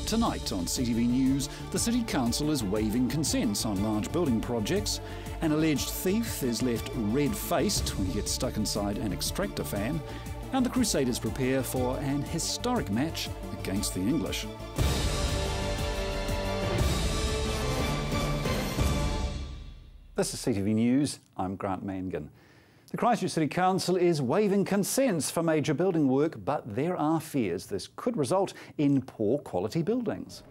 Tonight on CTV News, the City Council is waiving consents on large building projects. An alleged thief is left red-faced when he gets stuck inside an extractor fan. And the Crusaders prepare for an historic match against the English. This is CTV News. I'm Grant Mangan. The Christchurch City Council is waiving consents for major building work, but there are fears this could result in poor quality buildings.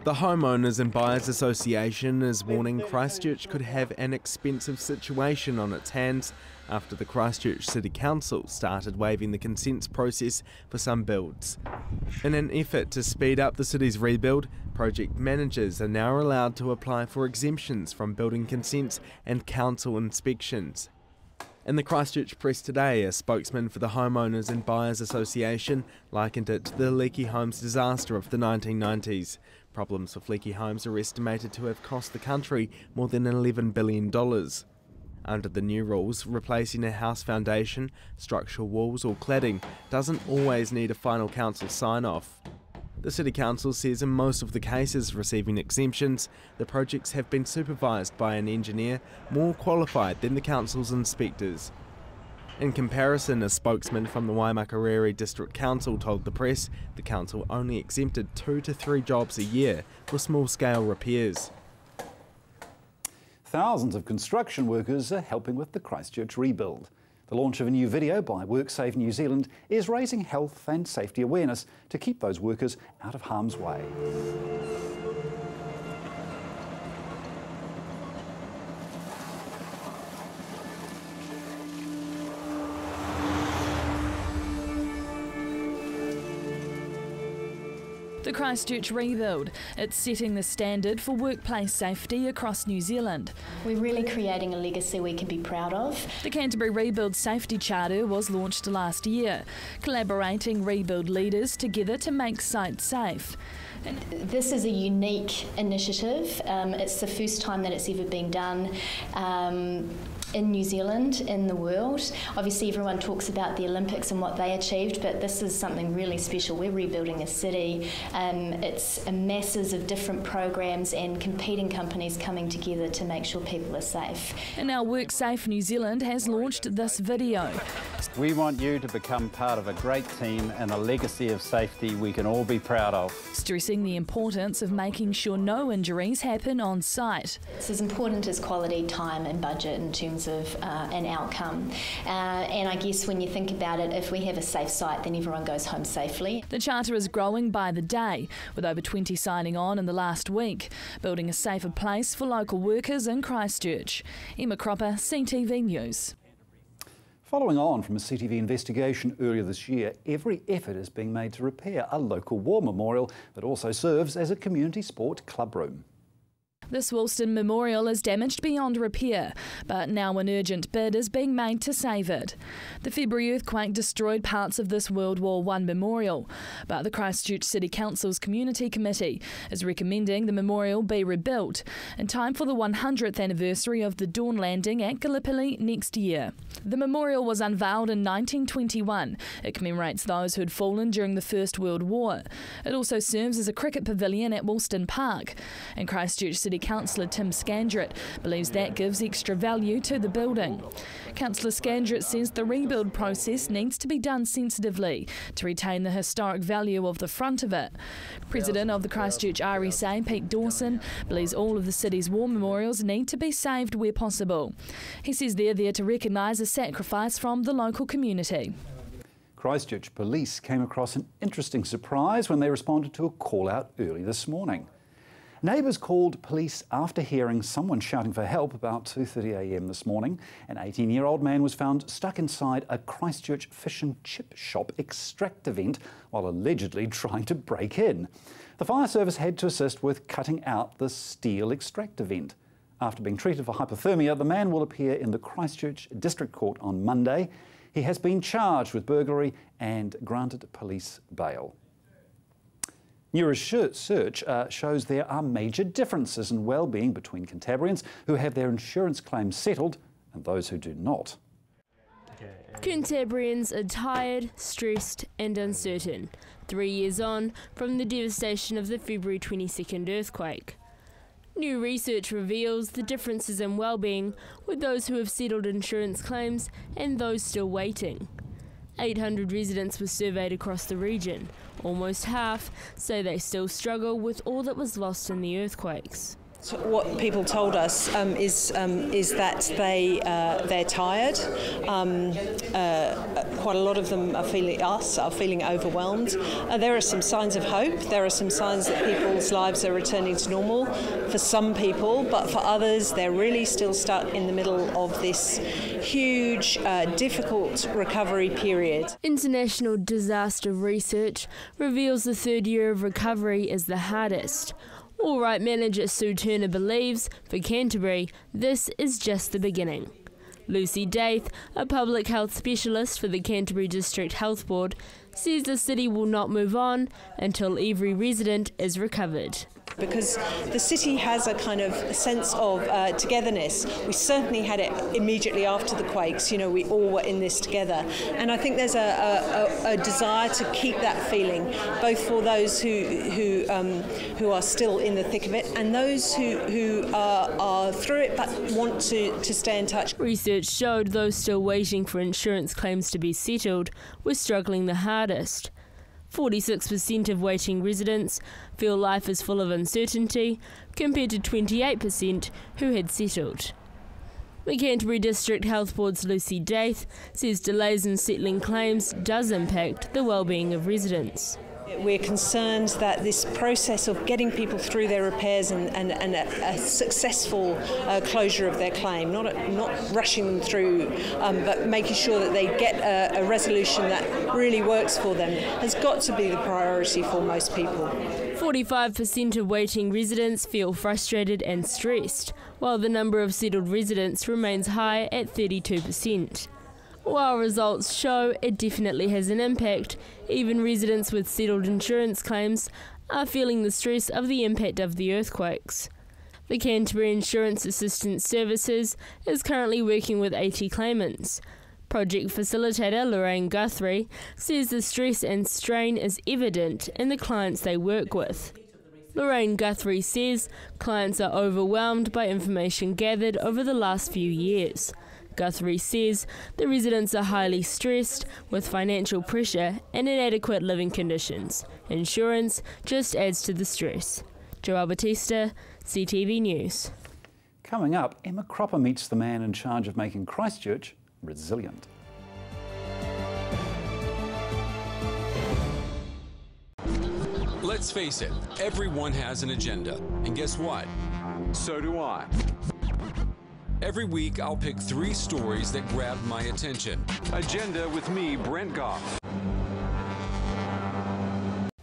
The Homeowners and Buyers Association is warning Christchurch could have an expensive situation on its hands after the Christchurch City Council started waiving the consents process for some builds. In an effort to speed up the city's rebuild, project managers are now allowed to apply for exemptions from building consents and council inspections. In the Christchurch Press today, a spokesman for the Homeowners and Buyers Association likened it to the leaky homes disaster of the 1990s. Problems with leaky homes are estimated to have cost the country more than $11 billion. Under the new rules, replacing a house foundation, structural walls or cladding doesn't always need a final council sign-off. The City Council says in most of the cases receiving exemptions, the projects have been supervised by an engineer more qualified than the council's inspectors. In comparison, a spokesman from the Waimakariri District Council told the press the council only exempted 2 to 3 jobs a year for small-scale repairs. Thousands of construction workers are helping with the Christchurch rebuild. The launch of a new video by WorkSafe New Zealand is raising health and safety awareness to keep those workers out of harm's way. The Christchurch rebuild. It's setting the standard for workplace safety across New Zealand. We're really creating a legacy we can be proud of. The Canterbury Rebuild Safety Charter was launched last year, collaborating rebuild leaders together to make sites safe. This is a unique initiative. It's the first time that it's ever been done in New Zealand, in the world. Obviously everyone talks about the Olympics and what they achieved, but this is something really special. We're rebuilding a city. It's masses of different programs and competing companies coming together to make sure people are safe. And now WorkSafe New Zealand has launched this video. We want you to become part of a great team and a legacy of safety we can all be proud of. Stressing the importance of making sure no injuries happen on site. It's as important as quality, time and budget in terms of an outcome. And I guess when you think about it, if we have a safe site, then everyone goes home safely. The charter is growing by the day, with over 20 signing on in the last week, building a safer place for local workers in Christchurch. Emma Cropper, CTV News. Following on from a CTV investigation earlier this year, every effort is being made to repair a local war memorial that also serves as a community sport clubroom. This Woolston Memorial is damaged beyond repair, but now an urgent bid is being made to save it. The February earthquake destroyed parts of this World War I memorial, but the Christchurch City Council's Community Committee is recommending the memorial be rebuilt in time for the 100th anniversary of the Dawn landing at Gallipoli next year. The memorial was unveiled in 1921. It commemorates those who had fallen during the First World War. It also serves as a cricket pavilion at Woolston Park, and Christchurch City Councillor Tim Scandrett believes that gives extra value to the building. Councillor Scandrett says the rebuild process needs to be done sensitively to retain the historic value of the front of it. President of the Christchurch RSA, Pete Dawson, believes all of the city's war memorials need to be saved where possible. He says they're there to recognise a sacrifice from the local community. Christchurch Police came across an interesting surprise when they responded to a call-out early this morning. Neighbours called police after hearing someone shouting for help about 2:30 a.m. this morning. An 18-year-old man was found stuck inside a Christchurch fish and chip shop extractor vent while allegedly trying to break in. The fire service had to assist with cutting out the steel extractor vent. After being treated for hypothermia, the man will appear in the Christchurch District Court on Monday. He has been charged with burglary and granted police bail. New research shows there are major differences in well-being between Cantabrians who have their insurance claims settled and those who do not. Cantabrians are tired, stressed and uncertain, 3 years on from the devastation of the February 22nd earthquake. New research reveals the differences in well-being with those who have settled insurance claims and those still waiting. 800 residents were surveyed across the region. Almost half say they still struggle with all that was lost in the earthquakes. So what people told us is that they're tired. Quite a lot of them are feeling overwhelmed. There are some signs of hope. There are some signs that people's lives are returning to normal for some people, but for others, they're really still stuck in the middle of this huge, difficult recovery period. International disaster research reveals the third year of recovery is the hardest. All Right manager Sue Turner believes, for Canterbury, this is just the beginning. Lucy Daith, a public health specialist for the Canterbury District Health Board, says the city will not move on until every resident is recovered. Because the city has a kind of sense of togetherness. We certainly had it immediately after the quakes. You know, we all were in this together. And I think there's a desire to keep that feeling, both for those who are still in the thick of it and those who are through it but want to stay in touch. Research showed those still waiting for insurance claims to be settled were struggling the hardest. 46% of waiting residents feel life is full of uncertainty, compared to 28% who had settled. The Canterbury District Health Board's Lucy Daith says delays in settling claims does impact the well-being of residents. We're concerned that this process of getting people through their repairs and a successful closure of their claim, not rushing them through, but making sure that they get a resolution that really works for them, has got to be the priority for most people. 45% of waiting residents feel frustrated and stressed, while the number of settled residents remains high at 32%. While results show it definitely has an impact, even residents with settled insurance claims are feeling the stress of the impact of the earthquakes. The Canterbury Insurance Assistance Services is currently working with 80 claimants. Project facilitator Lorraine Guthrie says the stress and strain is evident in the clients they work with. Lorraine Guthrie says clients are overwhelmed by information gathered over the last few years. Guthrie says the residents are highly stressed with financial pressure and inadequate living conditions. Insurance just adds to the stress. Joelle Batista, CTV News. Coming up, Emma Cropper meets the man in charge of making Christchurch resilient. Let's face it, everyone has an agenda. And guess what? So do I. Every week, I'll pick 3 stories that grab my attention. Agenda with me, Brent Goff.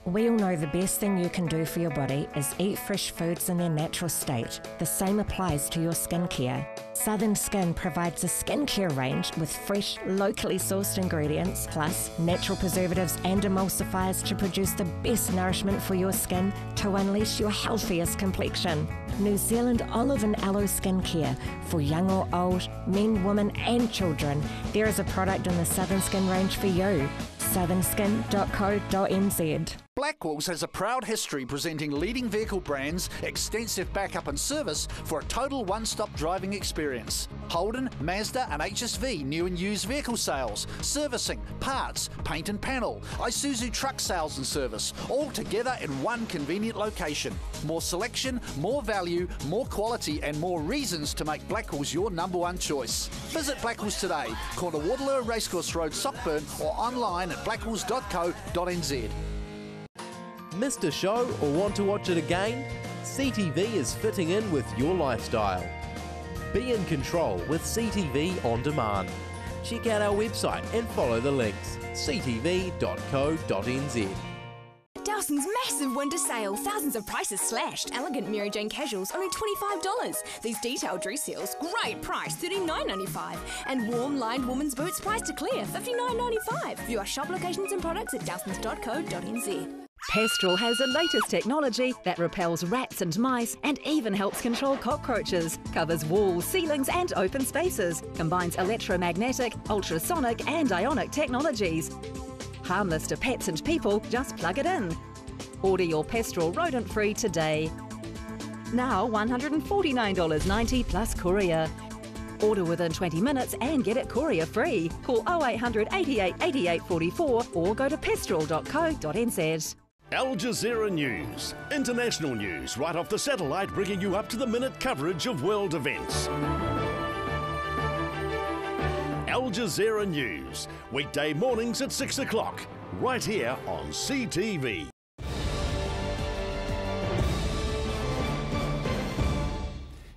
We all know the best thing you can do for your body is eat fresh foods in their natural state. The same applies to your skincare. Southern Skin provides a skincare range with fresh, locally sourced ingredients, plus natural preservatives and emulsifiers to produce the best nourishment for your skin to unleash your healthiest complexion. New Zealand olive and aloe skincare for young or old, men, women and children. There is a product in the Southern Skin range for you. southernskin.co.nz. Blackwells has a proud history presenting leading vehicle brands, extensive backup and service for a total one-stop driving experience. Holden, Mazda and HSV new and used vehicle sales, servicing, parts, paint and panel, Isuzu truck sales and service, all together in one convenient location. More selection, more value, more quality and more reasons to make Blackwells your number one choice. Visit Blackwells today, corner Waterloo Racecourse Road, Sockburn or online at blackwells.co.nz. Missed a show or want to watch it again? CTV is fitting in with your lifestyle. Be in control with CTV On Demand. Check out our website and follow the links. ctv.co.nz. Dowson's massive winter sale. Thousands of prices slashed. Elegant Mary Jane casuals, only $25. These detailed dress heels, great price, $39.95. And warm lined women's boots, price to clear, $59.95. View our shop locations and products at dowsons.co.nz. Pestrel has the latest technology that repels rats and mice and even helps control cockroaches, covers walls, ceilings and open spaces, combines electromagnetic, ultrasonic and ionic technologies. Harmless to pets and people, just plug it in. Order your Pestrel rodent-free today. Now $149.90 plus courier. Order within 20 minutes and get it courier free. Call 0800 88 88 44 or go to pestrel.co.nz. Al Jazeera News. International news right off the satellite, bringing you up-to-the-minute coverage of world events. Al Jazeera News. Weekday mornings at 6 o'clock. Right here on CTV.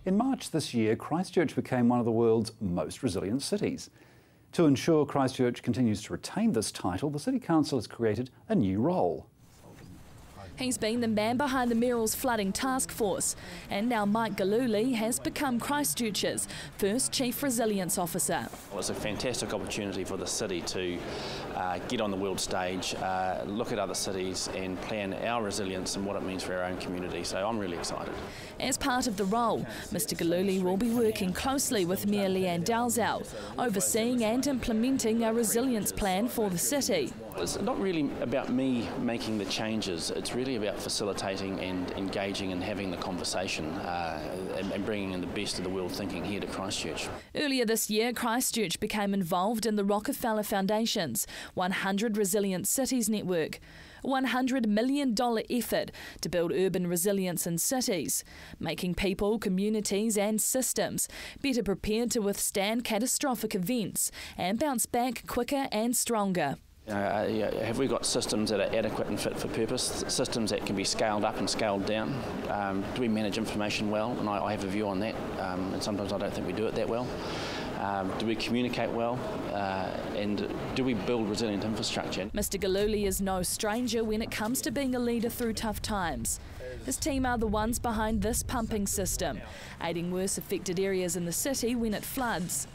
In March this year, Christchurch became one of the world's most resilient cities. To ensure Christchurch continues to retain this title, the City Council has created a new role. He's been the man behind the Merrill's flooding task force, and now Mike Galuli has become Christchurch's first Chief Resilience Officer. Well, it's a fantastic opportunity for the city to get on the world stage, look at other cities and plan our resilience and what it means for our own community, so I'm really excited. As part of the role, Mr Galuli will be working closely with Mayor Leanne Dalzell, overseeing and implementing a resilience plan for the city. It's not really about me making the changes, it's really about facilitating and engaging and having the conversation and bringing in the best of the world thinking here to Christchurch. Earlier this year, Christchurch became involved in the Rockefeller Foundation's 100 Resilient Cities Network, a $100 million effort to build urban resilience in cities, making people, communities and systems better prepared to withstand catastrophic events and bounce back quicker and stronger. Have we got systems that are adequate and fit for purpose, systems that can be scaled up and scaled down? Do we manage information well? And I have a view on that, and sometimes I don't think we do it that well. Do we communicate well? And do we build resilient infrastructure? Mr Galuli is no stranger when it comes to being a leader through tough times. His team are the ones behind this pumping system, aiding worse affected areas in the city when it floods,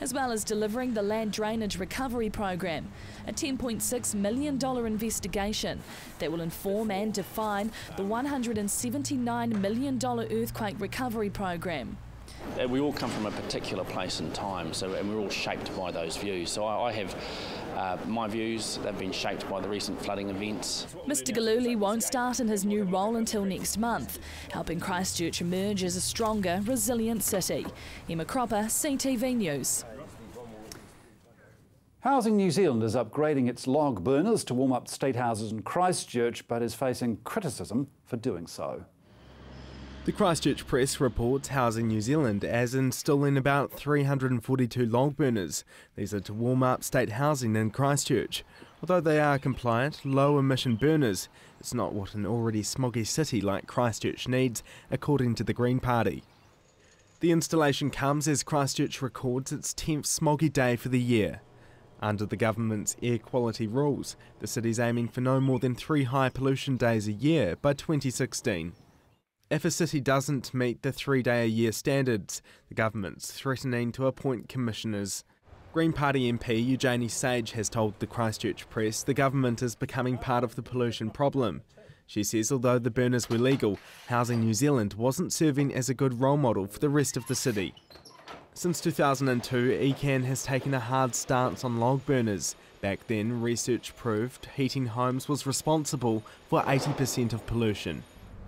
as well as delivering the Land Drainage Recovery Program, a $10.6 million investigation that will inform and define the $179 million Earthquake Recovery Program. We all come from a particular place and time, and we're all shaped by those views. So I have my views, they've been shaped by the recent flooding events. Mr Galuli won't start in his new role until next month, helping Christchurch emerge as a stronger, resilient city. Emma Cropper, CTV News. Housing New Zealand is upgrading its log burners to warm up state houses in Christchurch, but is facing criticism for doing so. The Christchurch Press reports Housing New Zealand as installing about 342 log burners. These are to warm up state housing in Christchurch. Although they are compliant, low-emission burners, it's not what an already smoggy city like Christchurch needs, according to the Green Party. The installation comes as Christchurch records its 10th smoggy day for the year. Under the government's air quality rules, the city's aiming for no more than 3 high pollution days a year by 2016. If a city doesn't meet the 3-day-a-year standards, the government's threatening to appoint commissioners. Green Party MP Eugenie Sage has told the Christchurch Press the government is becoming part of the pollution problem. She says although the burners were legal, Housing New Zealand wasn't serving as a good role model for the rest of the city. Since 2002, ECAN has taken a hard stance on log burners. Back then, research proved heating homes was responsible for 80% of pollution.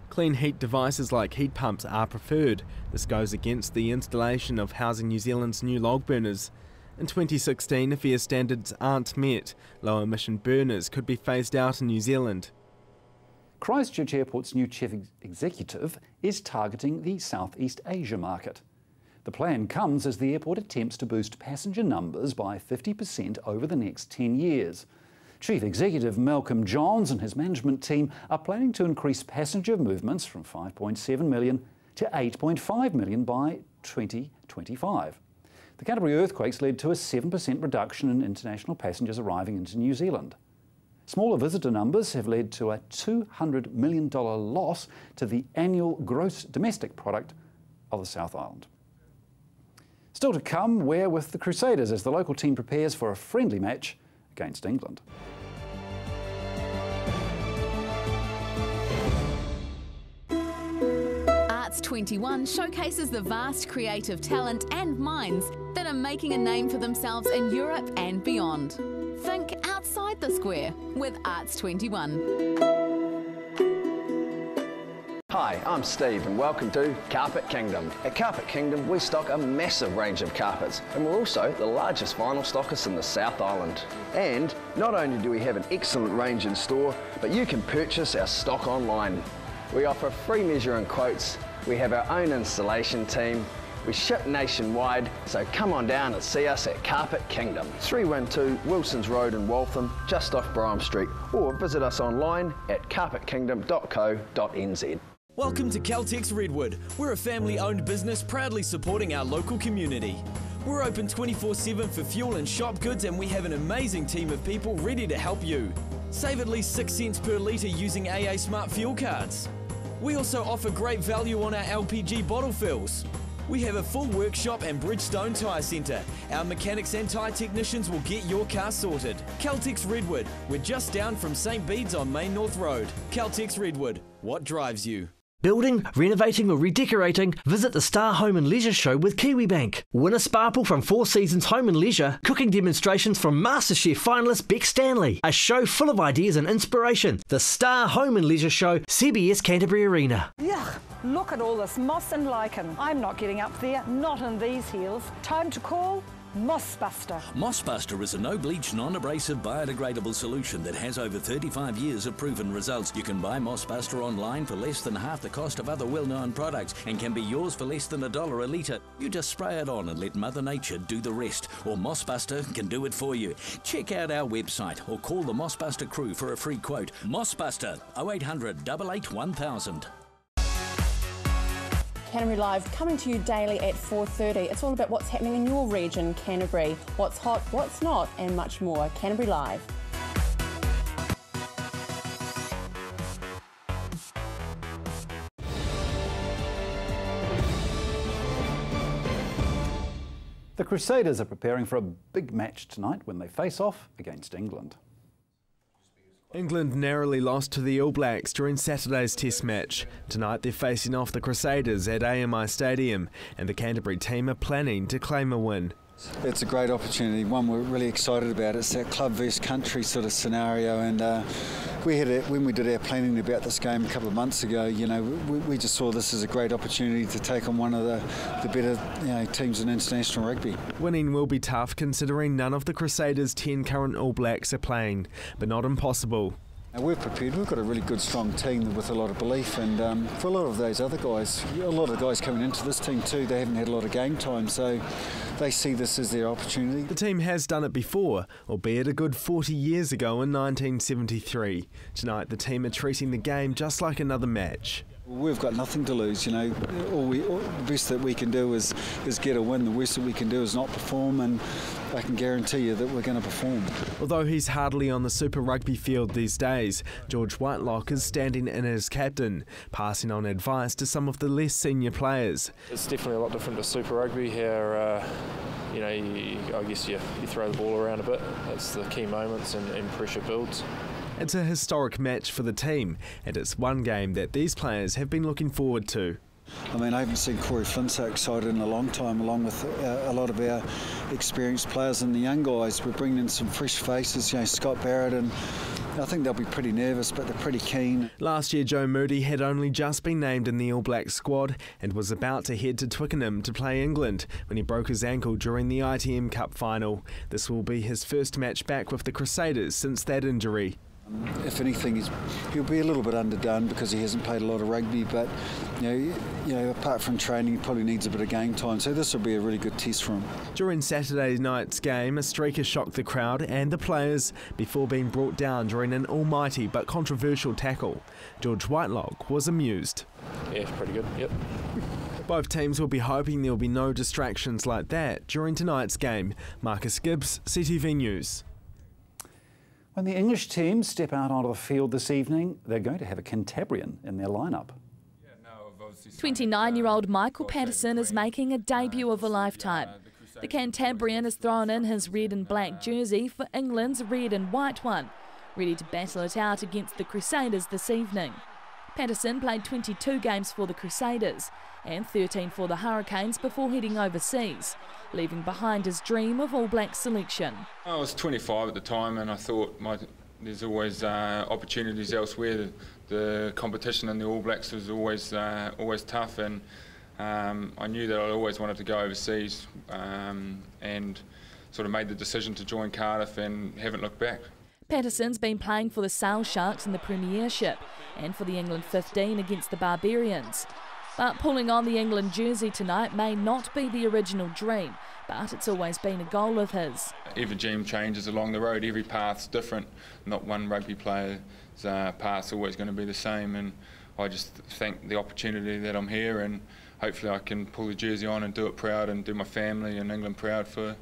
Clean heat devices like heat pumps are preferred. This goes against the installation of Housing New Zealand's new log burners. In 2016, if air standards aren't met, low-emission burners could be phased out in New Zealand. Christchurch Airport's new chief executive is targeting the Southeast Asia market. The plan comes as the airport attempts to boost passenger numbers by 50% over the next 10 years. Chief Executive Malcolm Johns and his management team are planning to increase passenger movements from 5.7 million to 8.5 million by 2025. The Canterbury earthquakes led to a 7% reduction in international passengers arriving into New Zealand. Smaller visitor numbers have led to a $200 million loss to the annual gross domestic product of the South Island. Still to come, we're with the Crusaders as the local team prepares for a friendly match against England. Arts 21 showcases the vast creative talent and minds that are making a name for themselves in Europe and beyond. Think outside the square with Arts 21. Hi, I'm Steve and welcome to Carpet Kingdom. At Carpet Kingdom we stock a massive range of carpets and we're also the largest vinyl stockist in the South Island. And not only do we have an excellent range in store, but you can purchase our stock online. We offer free measuring quotes, we have our own installation team, we ship nationwide, so come on down and see us at Carpet Kingdom. 312 Wilsons Road in Waltham, just off Brougham Street, or visit us online at carpetkingdom.co.nz. Welcome to Caltex Redwood. We're a family-owned business proudly supporting our local community. We're open 24/7 for fuel and shop goods, and we have an amazing team of people ready to help you. Save at least 6 cents per litre using AA Smart Fuel cards. We also offer great value on our LPG bottle fills. We have a full workshop and Bridgestone Tyre Centre. Our mechanics and tyre technicians will get your car sorted. Caltex Redwood. We're just down from St Bede's on Main North Road. Caltex Redwood. What drives you? Building, renovating or redecorating? Visit the Star Home and Leisure Show with KiwiBank. Win a sparkle from Four Seasons Home and Leisure, cooking demonstrations from MasterChef finalist Beck Stanley. A show full of ideas and inspiration. The Star Home and Leisure Show, CBS Canterbury Arena. Yuck, look at all this moss and lichen. I'm not getting up there, not in these heels. Time to call Mossbuster. Mossbuster is a no-bleach, non-abrasive, biodegradable solution that has over 35 years of proven results. You can buy Mossbuster online for less than half the cost of other well-known products and can be yours for less than $1 a litre. You just spray it on and let Mother Nature do the rest, or Mossbuster can do it for you. Check out our website or call the Mossbuster crew for a free quote. Mossbuster, 0800 88 1000. Canterbury Live coming to you daily at 4:30. It's all about what's happening in your region, Canterbury, what's hot, what's not, and much more. Canterbury Live. The Crusaders are preparing for a big match tonight when they face off against England. England narrowly lost to the All Blacks during Saturday's Test match. Tonight they're facing off the Crusaders at AMI Stadium, and the Canterbury team are planning to claim a win. It's a great opportunity, one we're really excited about. It's that club versus country sort of scenario, and when we did our planning about this game a couple of months ago, we just saw this as a great opportunity to take on one of the better teams in international rugby. Winning will be tough considering none of the Crusaders' 10 current All Blacks are playing, but not impossible. We're prepared. We've got a really good, strong team with a lot of belief, and for a lot of those other guys, a lot of the guys coming into this team too, they haven't had a lot of game time, so they see this as their opportunity. The team has done it before, albeit a good 40 years ago in 1973. Tonight the team are treating the game just like another match. We've got nothing to lose, the best that we can do is get a win. The worst that we can do is not perform, and I can guarantee you that we're going to perform. Although he's hardly on the Super Rugby field these days, George Whitelock is standing in as captain, passing on advice to some of the less senior players. It's definitely a lot different to Super Rugby here. I guess you throw the ball around a bit. That's the key moments and pressure builds. It's a historic match for the team, and it's one game that these players have been looking forward to. I haven't seen Corey Flynn so excited in a long time, along with a lot of our experienced players and the young guys. We're bringing in some fresh faces, Scott Barrett, and I think they'll be pretty nervous, but they're pretty keen. Last year, Joe Moody had only just been named in the All Blacks squad and was about to head to Twickenham to play England when he broke his ankle during the ITM Cup final. This will be his first match back with the Crusaders since that injury. If anything, he'll be a little bit underdone because he hasn't played a lot of rugby, but apart from training, he probably needs a bit of game time, so this will be a really good test for him. During Saturday night's game, a streaker shocked the crowd and the players before being brought down during an almighty but controversial tackle. George Whitelock was amused. Yeah, pretty good, yep. Both teams will be hoping there will be no distractions like that during tonight's game. Marcus Gibbs, CTV News. When the English team step out onto the field this evening, they're going to have a Cantabrian in their lineup. 29-year-old Michael Patterson is making a debut of a lifetime. The Cantabrian has thrown in his red and black jersey for England's red and white one, ready to battle it out against the Crusaders this evening. Patterson played 22 games for the Crusaders and 13 for the Hurricanes before heading overseas, leaving behind his dream of All Blacks selection. I was 25 at the time, and I thought there's always opportunities elsewhere. The competition in the All Blacks was always tough, and I knew that I always wanted to go overseas, and sort of made the decision to join Cardiff and haven't looked back. Patterson's been playing for the Sale Sharks in the Premiership and for the England 15 against the Barbarians. But pulling on the England jersey tonight may not be the original dream, but it's always been a goal of his. Every dream changes along the road, every path's different. Not one rugby player's path's always going to be the same, and I just thank the opportunity that I'm here, and hopefully I can pull the jersey on and do it proud and do my family and England proud for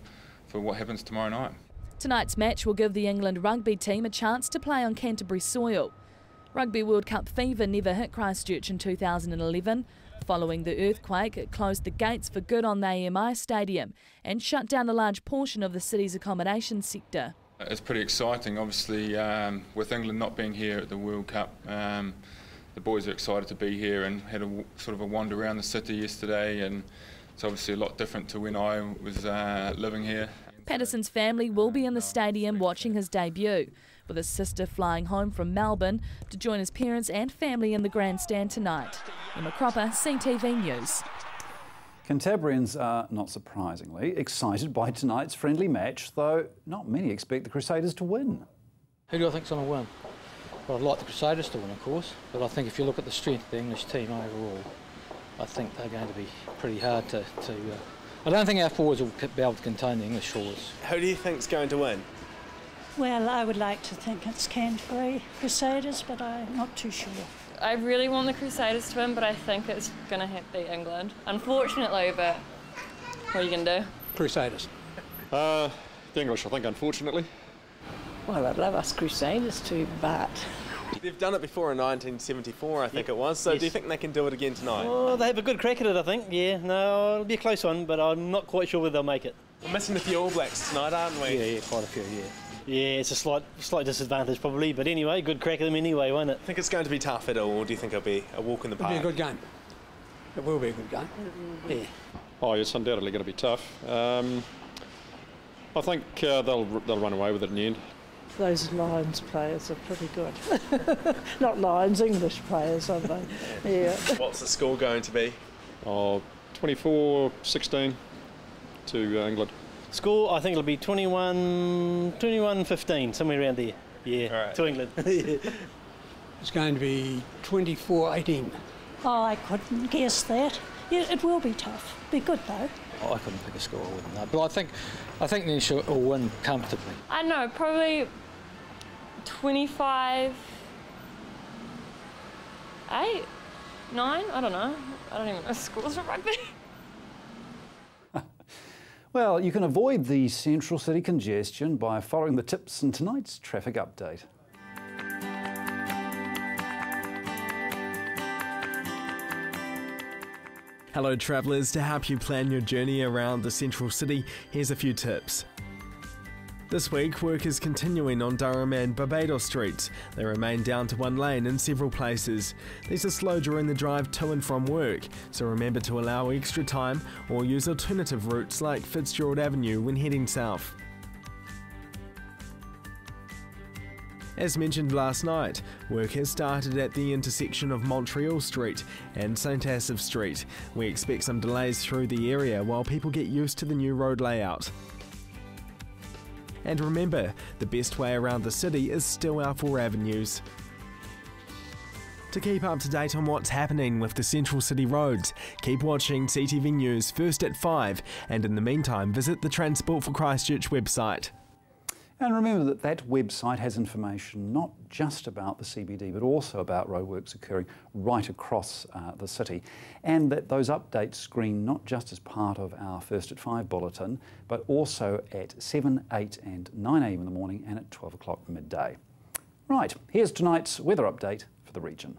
what happens tomorrow night. Tonight's match will give the England rugby team a chance to play on Canterbury soil. Rugby World Cup fever never hit Christchurch in 2011. Following the earthquake, it closed the gates for good on the AMI Stadium and shut down a large portion of the city's accommodation sector. It's pretty exciting, obviously, with England not being here at the World Cup. The boys are excited to be here and had a sort of a wander around the city yesterday, and it's obviously a lot different to when I was living here. Patterson's family will be in the stadium watching his debut, with his sister flying home from Melbourne to join his parents and family in the grandstand tonight. Emma Cropper, CTV News. Cantabrians are, not surprisingly, excited by tonight's friendly match, though not many expect the Crusaders to win. Who do I think's going to win? Well, I'd like the Crusaders to win, of course, but I think if you look at the strength of the English team overall, I think they're going to be pretty hard to I don't think our forwards will be able to contain the English forwards. Who do you think's going to win? Well, I would like to think it's Canterbury Crusaders, but I'm not too sure. I really want the Crusaders to win, but I think it's going to have to be England. Unfortunately, but what are you going to do? Crusaders. The English, I think, unfortunately. Well, I'd love us Crusaders to, but... They've done it before in 1974, I think it was, so do you think they can do it again tonight? Oh, they have a good crack at it, I think, yeah. No, it'll be a close one, but I'm not quite sure whether they'll make it. We're missing a few All Blacks tonight, aren't we? Yeah, quite a few, yeah. Yeah, it's a slight disadvantage probably, but anyway, good crack at them anyway, won't it? Think it's going to be tough at all, or do you think it'll be a walk in the park? It'll be a good game. It will be a good game. Yeah. Oh, it's undoubtedly going to be tough. I think they'll run away with it in the end. Those Lions players are pretty good. Not Lions, English players, aren't they? Yeah. What's the score going to be? Oh, 24-16 to England. Score, I think it'll be 21-15, somewhere around there. Yeah, to England. It's going to be 24-18. Oh, I couldn't guess that. Yeah, it will be tough. Be good though. Oh, I couldn't pick a score, I wouldn't know. But I think the English will win comfortably. I don't know, probably 25, 8, 9, I don't know. I don't even know scores for rugby. Well, you can avoid the central city congestion by following the tips in tonight's traffic update. Hello travellers, to help you plan your journey around the central city, here's a few tips. This week, work is continuing on Durham and Barbados Streets. They remain down to one lane in several places. These are slow during the drive to and from work, so remember to allow extra time or use alternative routes like Fitzgerald Avenue when heading south. As mentioned last night, work has started at the intersection of Montreal Street and St Asaph Street. We expect some delays through the area while people get used to the new road layout. And remember, the best way around the city is still our 4 avenues. To keep up to date on what's happening with the central city roads, keep watching CTV News first at 5, and in the meantime visit the Transport for Christchurch website. And remember that website has information not just about the CBD but also about roadworks occurring right across the city, and that those updates screen not just as part of our First at 5 bulletin but also at 7, 8 and 9 a.m. in the morning and at 12 o'clock midday. Right, here's tonight's weather update for the region.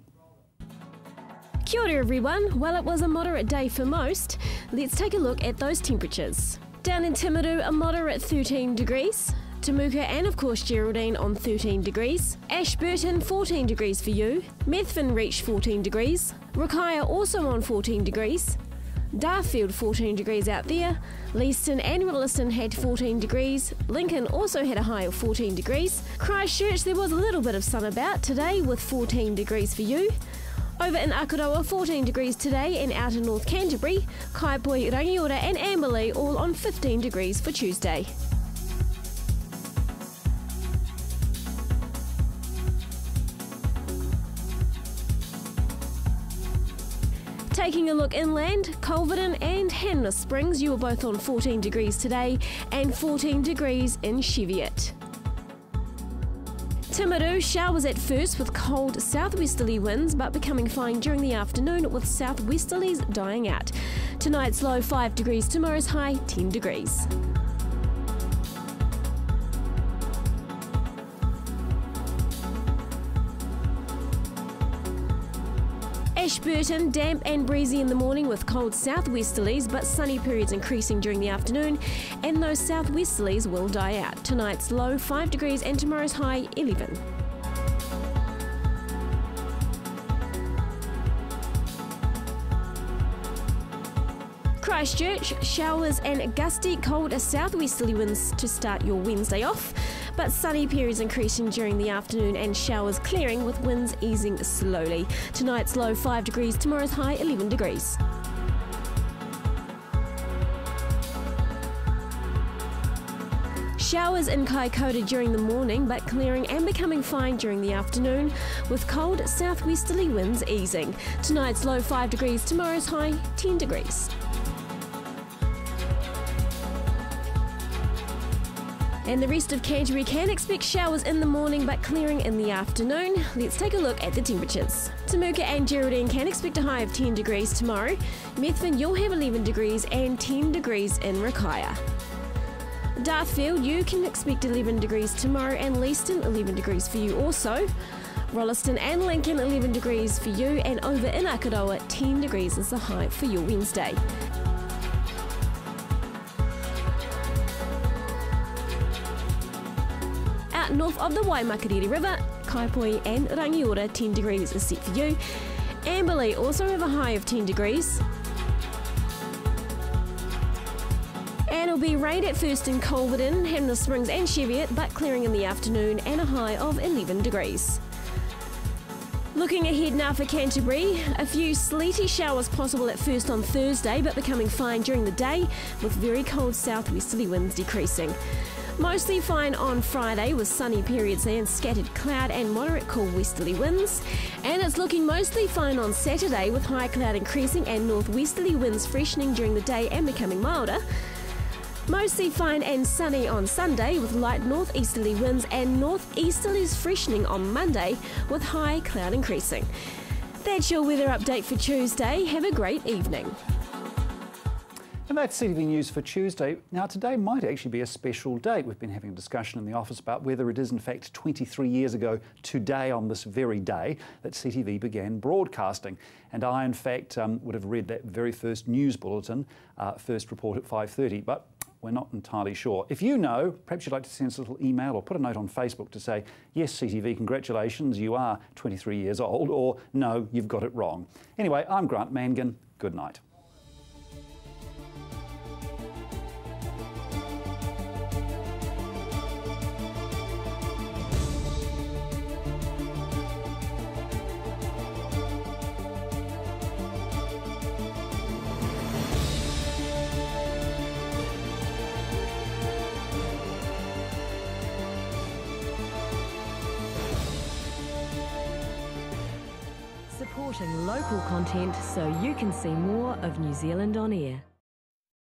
Kia ora everyone. Well, it was a moderate day for most. Let's take a look at those temperatures. Down in Timaru, a moderate 13 degrees. Temuka and of course Geraldine on 13 degrees. Ashburton 14 degrees for you. Methven reached 14 degrees. Rakaia also on 14 degrees. Darfield 14 degrees out there. Leeston and Rolleston had 14 degrees. Lincoln also had a high of 14 degrees. Christchurch, there was a little bit of sun about today with 14 degrees for you. Over in Akaroa, 14 degrees today, and out in North Canterbury, Kaipoi, Rangiora and Amberley all on 15 degrees for Tuesday. Taking a look inland, Culverden and Hanna Springs, you were both on 14 degrees today and 14 degrees in Cheviot. Timaru, showers at first with cold southwesterly winds but becoming fine during the afternoon with southwesterlies dying out. Tonight's low 5 degrees, tomorrow's high 10 degrees. Ashburton, damp and breezy in the morning with cold southwesterlies, but sunny periods increasing during the afternoon, and those southwesterlies will die out. Tonight's low 5 degrees and tomorrow's high 11. Christchurch, showers and gusty cold southwesterly winds to start your Wednesday off, but sunny periods increasing during the afternoon and showers clearing with winds easing slowly. Tonight's low 5 degrees, tomorrow's high 11 degrees. Showers in Kaikoura during the morning, but clearing and becoming fine during the afternoon, with cold southwesterly winds easing. Tonight's low 5 degrees, tomorrow's high 10 degrees. And the rest of Canterbury can expect showers in the morning but clearing in the afternoon. Let's take a look at the temperatures. Temuka and Geraldine can expect a high of 10 degrees tomorrow. Methven, you'll have 11 degrees and 10 degrees in Rakaia. Darfield, you can expect 11 degrees tomorrow, and Leeston 11 degrees for you also. Rolleston and Lincoln 11 degrees for you, and over in Akaroa 10 degrees is the high for your Wednesday. North of the Waimakariri River, Kaipoi and Rangiora 10 degrees is set for you. Amberley also have a high of 10 degrees. And it'll be rain at first in Culverden, Hanna Springs and Cheviot, but clearing in the afternoon and a high of 11 degrees. Looking ahead now for Canterbury, a few sleety showers possible at first on Thursday, but becoming fine during the day with very cold southwesterly winds decreasing. Mostly fine on Friday with sunny periods and scattered cloud and moderate cool westerly winds. And it's looking mostly fine on Saturday with high cloud increasing and northwesterly winds freshening during the day and becoming milder. Mostly fine and sunny on Sunday with light northeasterly winds and northeasterlies freshening on Monday with high cloud increasing. That's your weather update for Tuesday. Have a great evening. And that's CTV News for Tuesday. Now, today might actually be a special date. We've been having a discussion in the office about whether it is, in fact, 23 years ago today, on this very day, that CTV began broadcasting. And I, in fact, would have read that very first news bulletin, first report at 5:30, but we're not entirely sure. If you know, perhaps you'd like to send us a little email or put a note on Facebook to say, yes, CTV, congratulations, you are 23 years old, or no, you've got it wrong. Anyway, I'm Grant Mangan. Good night. Supporting local content so you can see more of New Zealand on air.